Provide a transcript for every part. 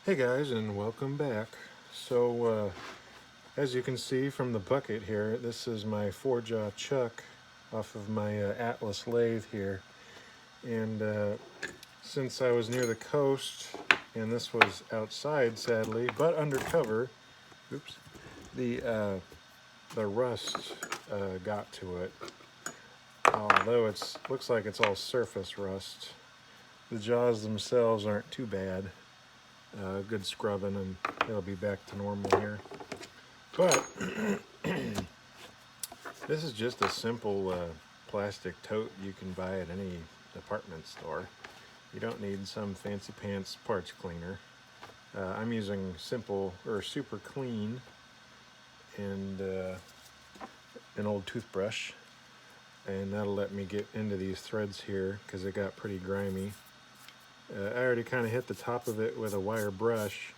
Hey guys, and welcome back. As you can see from the bucket here, this is my 4-jaw chuck off of my Atlas lathe here. And since I was near the coast, and this was outside sadly, but undercover, oops, the rust got to it. Although it looks like it's all surface rust. The jaws themselves aren't too bad. Good scrubbing and it'll be back to normal here. But this is just a simple plastic tote you can buy at any department store. You don't need some fancy pants parts cleaner. I'm using simple or super clean and an old toothbrush, and that'll let me get into these threads here because it got pretty grimy. I already kind of hit the top of it with a wire brush,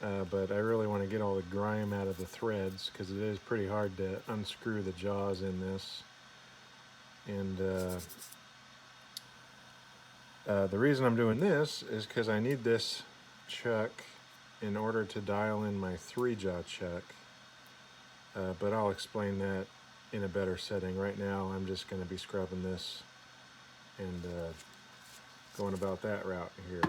but I really want to get all the grime out of the threads because it is pretty hard to unscrew the jaws in this. And the reason I'm doing this is because I need this chuck in order to dial in my 3-jaw chuck, but I'll explain that in a better setting. Right now I'm just going to be scrubbing this and going about that route here.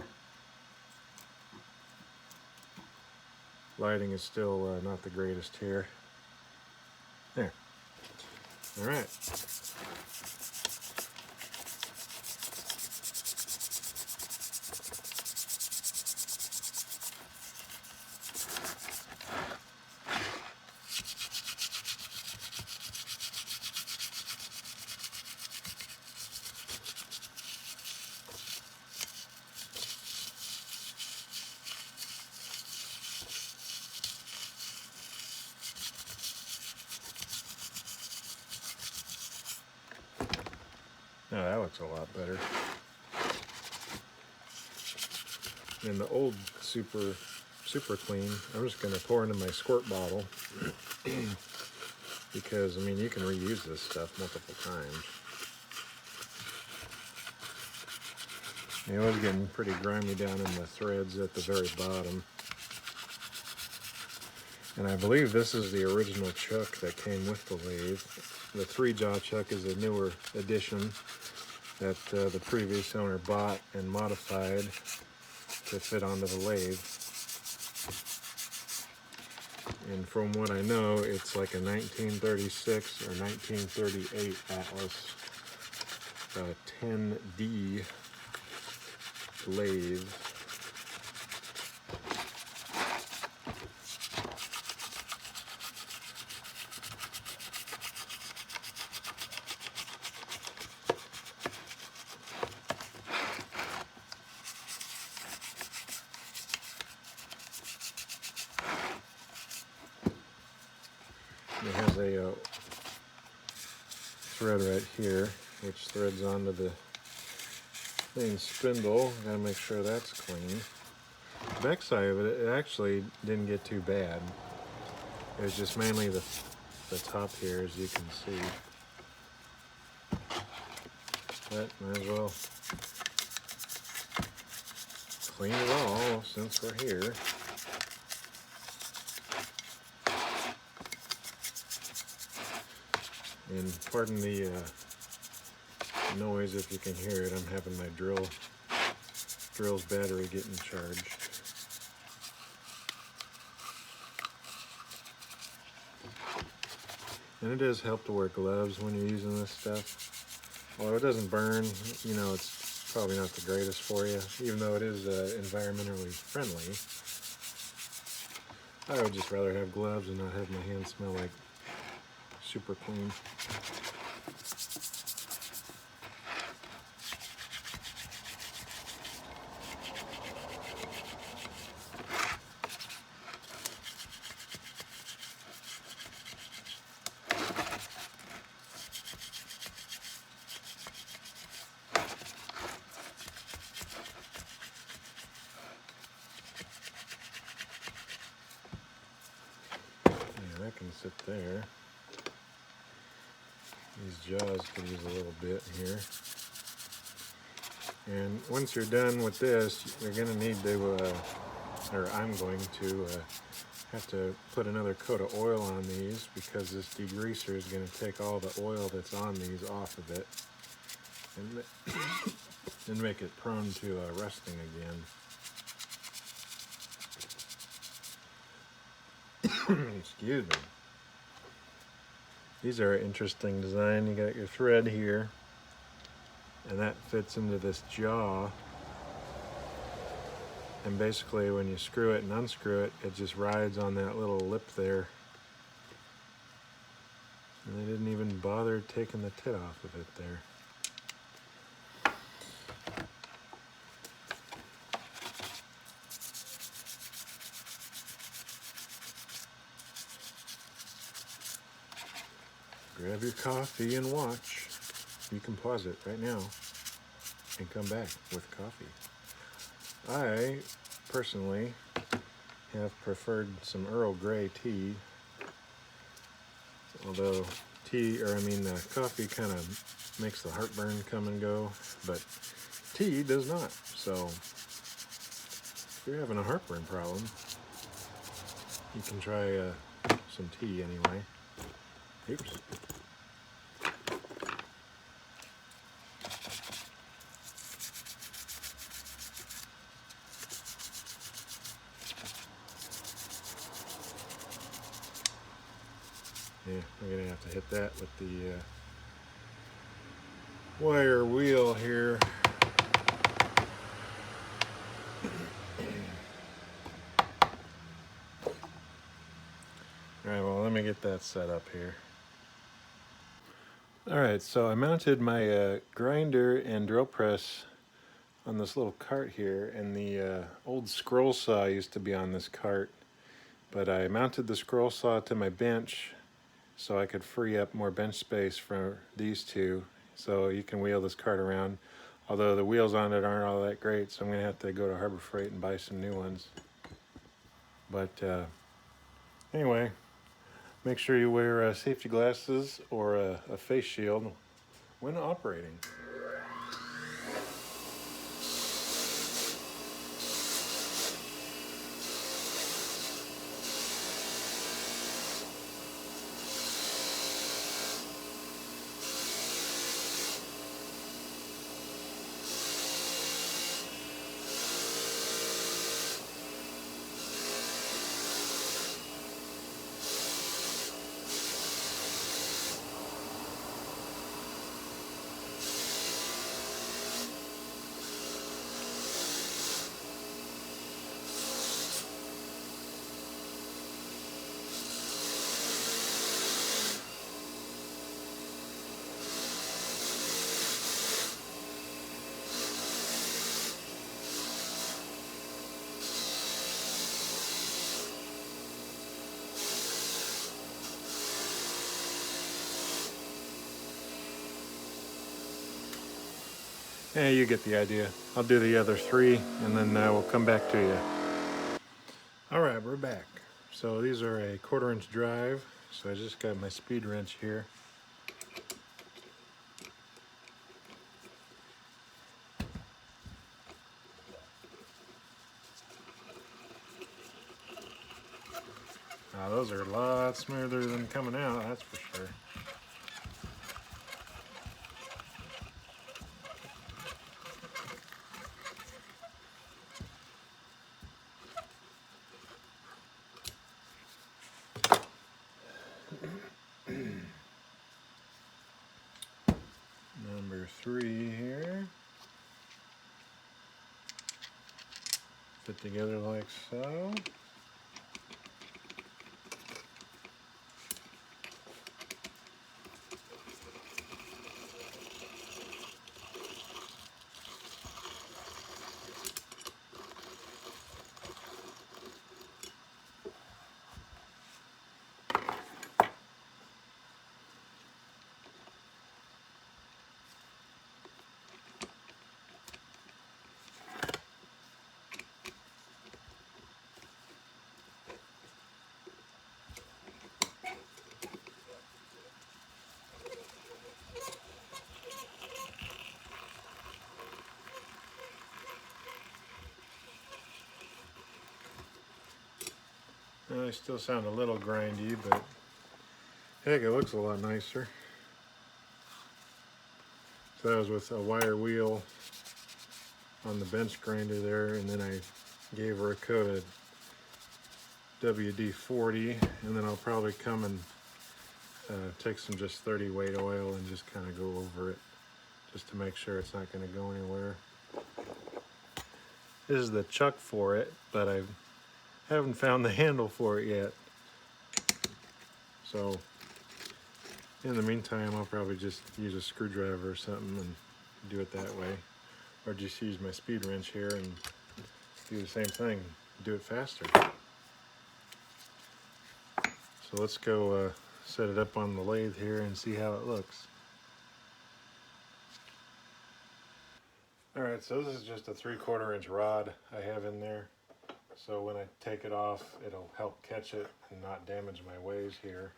Lighting is still not the greatest here. There. All right. Now that looks a lot better. And the old super clean, I'm just going to pour into my squirt bottle because, I mean, you can reuse this stuff multiple times. It was getting pretty grimy down in the threads at the very bottom. And I believe this is the original chuck that came with the lathe. The 3-jaw chuck is a newer addition that the previous owner bought and modified to fit onto the lathe. And from what I know, it's like a 1936 or 1938 Atlas 10D lathe. It has a thread right here, which threads onto the main spindle. Gotta make sure that's clean. The back side of it actually didn't get too bad. It was just mainly the top here, as you can see. But might as well clean it all since we're here. And pardon the noise if you can hear it. I'm having my drill's battery getting charged. And it does help to wear gloves when you're using this stuff. Although it doesn't burn, you know, it's probably not the greatest for you, even though it is environmentally friendly. I would just rather have gloves and not have my hands smell like super clean. Yeah, that can sit there. These jaws could use a little bit here. And once you're done with this, you're going to need to or I'm going to have to put another coat of oil on these because this degreaser is going to take all the oil that's on these off of it and make it prone to rusting again. Excuse me. These are an interesting design. You got your thread here, and that fits into this jaw. And basically when you screw it and unscrew it, it just rides on that little lip there. And they didn't even bother taking the tit off of it there. Grab your coffee and watch. You can pause it right now and come back with coffee. I personally have preferred some Earl Grey tea, although coffee kind of makes the heartburn come and go, but tea does not. So if you're having a heartburn problem, you can try some tea anyway. Oops. Yeah, we're gonna have to hit that with the wire wheel here. Alright, well, let me get that set up here. Alright, so I mounted my grinder and drill press on this little cart here, and the old scroll saw used to be on this cart, but I mounted the scroll saw to my bench so I could free up more bench space for these two, so you can wheel this cart around, although the wheels on it aren't all that great, so I'm gonna have to go to Harbor Freight and buy some new ones. But anyway, make sure you wear safety glasses or a face shield when operating. Yeah, you get the idea. I'll do the other three and then we'll come back to you. Alright, we're back. So these are a 1/4 inch drive. So I just got my speed wrench here. Now those are a lot smoother than coming out, that's for sure. Number 3 here. Fit together like so. They still sound a little grindy, but heck, it looks a lot nicer. So that was with a wire wheel on the bench grinder there, and then I gave her a coat of WD-40, and then I'll probably come and take some just 30 weight oil and just kind of go over it just to make sure it's not going to go anywhere. This is the chuck for it, but I haven't found the handle for it yet. So in the meantime, I'll probably just use a screwdriver or something and do it that way. Or just use my speed wrench here and do the same thing, do it faster. So let's go set it up on the lathe here and see how it looks. Alright, so this is just a 3/4 inch rod I have in there. So when I take it off, it'll help catch it and not damage my ways here.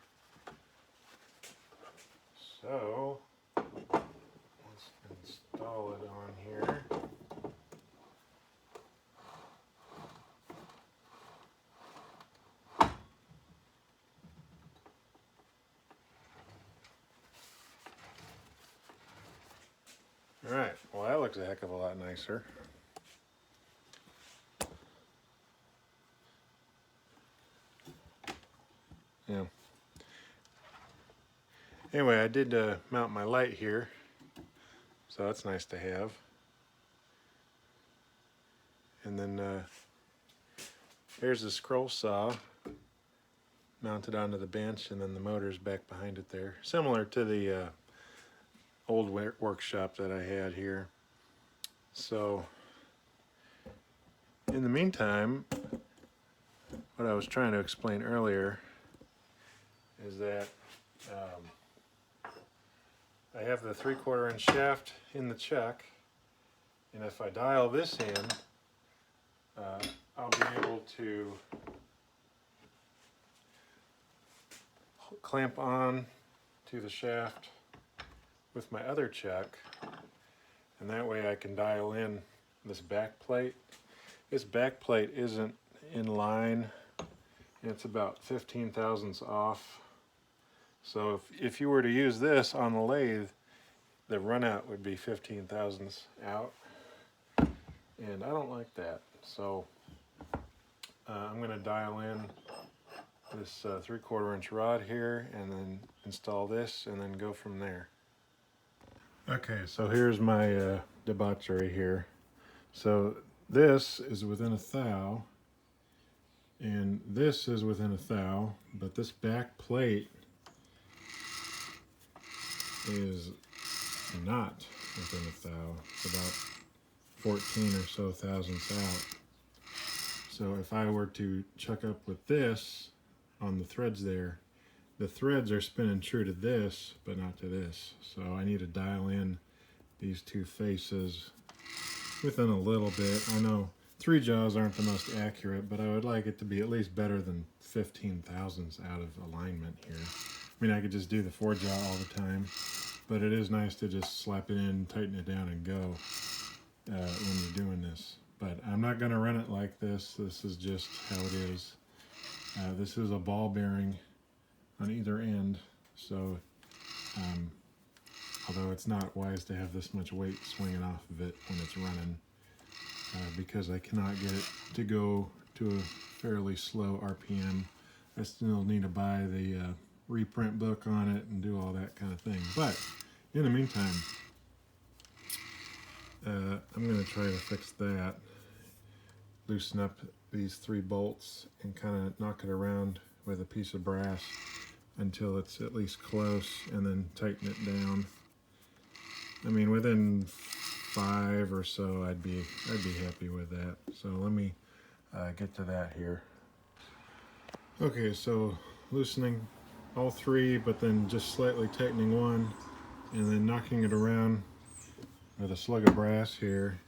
So let's install it on here. Alright, well that looks a heck of a lot nicer. Yeah. Anyway, I did mount my light here, so that's nice to have. And then here's the scroll saw mounted onto the bench, and then the motor's back behind it there. Similar to the old workshop that I had here. So in the meantime, what I was trying to explain earlier is that I have the 3/4 inch shaft in the chuck, and if I dial this in, I'll be able to clamp on to the shaft with my other chuck, and that way I can dial in this back plate. This back plate isn't in line, and it's about 15 thousandths off. So if you were to use this on the lathe, the run out would be 15 thousandths out, and I don't like that. So I'm going to dial in this 3/4 inch rod here and then install this and then go from there. Okay, so here's my debauchery here. So this is within a thou, and this is within a thou, but this back plate is not within a thou. It's about 14 or so thousandths out. So if I were to chuck up with this on the threads there, the threads are spinning true to this, but not to this. So I need to dial in these two faces within a little bit. I know 3 jaws aren't the most accurate, but I would like it to be at least better than 15 thousandths out of alignment here. I mean, I could just do the 4 jaw all the time, but it is nice to just slap it in, tighten it down, and go when you're doing this. But I'm not going to run it like this. This is just how it is. This is a ball bearing on either end, so although it's not wise to have this much weight swinging off of it when it's running, because I cannot get it to go to a fairly slow RPM. I still need to buy the reprint book on it and do all that kind of thing. But in the meantime, I'm going to try to fix that, loosen up these 3 bolts and kind of knock it around with a piece of brass until it's at least close, and then tighten it down. I mean, within 5 or so, I'd be happy with that. So let me get to that here. Okay, so loosening all 3, but then just slightly tightening one, and then knocking it around with a slug of brass here,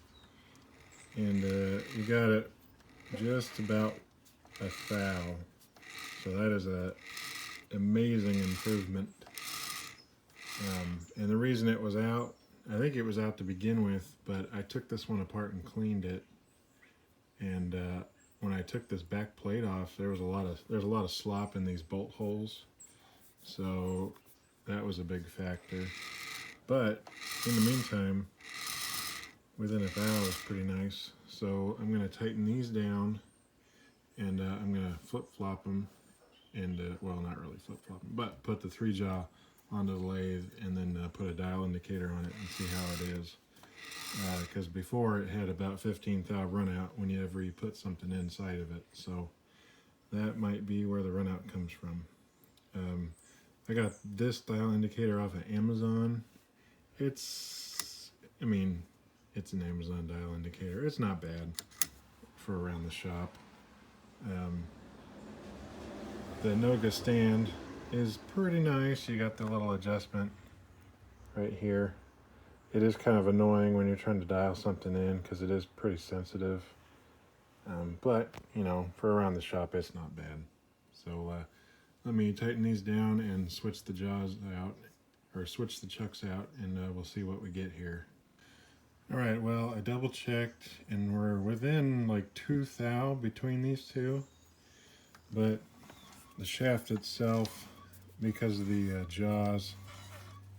and you got it just about a thou. So that is a amazing improvement. And the reason it was out, I think it was out to begin with, but I took this one apart and cleaned it, and when I took this back plate off, there's a lot of slop in these bolt holes, so that was a big factor. But in the meantime, within a thou is pretty nice. So I'm going to tighten these down, and I'm going to flip-flop them, and well, not really flip-flop them, but put the 3-jaw onto the lathe, and then put a dial indicator on it and see how it is. Because before it had about 15 thou run out whenever you put something inside of it, so that might be where the run out comes from. I got this dial indicator off of Amazon. It's an Amazon dial indicator. It's not bad for around the shop. The Noga stand is pretty nice. You got the little adjustment right here. It is kind of annoying when you're trying to dial something in because it is pretty sensitive. But, you know, for around the shop, it's not bad. So let me tighten these down and switch the jaws out, or switch the chucks out, and we'll see what we get here. All right, well, I double checked, and we're within like 2 thou between these two, but the shaft itself, because of the jaws,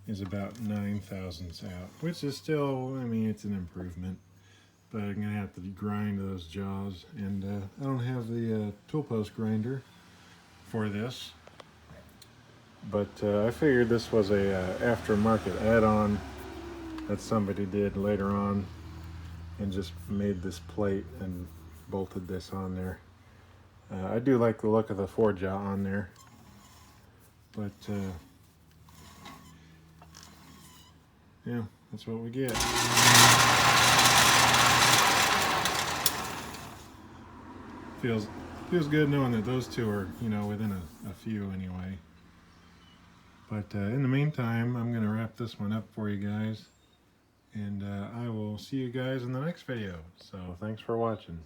is about 9 thousandths out, which is still, I mean, it's an improvement, but I'm gonna have to grind those jaws, and I don't have the tool post grinder for this, but I figured this was a aftermarket add-on that somebody did later on and just made this plate and bolted this on there. I do like the look of the 4-jaw on there, but yeah, that's what we get. Feels good knowing that those two are, you know, within a few anyway. But in the meantime, I'm going to wrap this one up for you guys, and I will see you guys in the next video. So thanks for watching.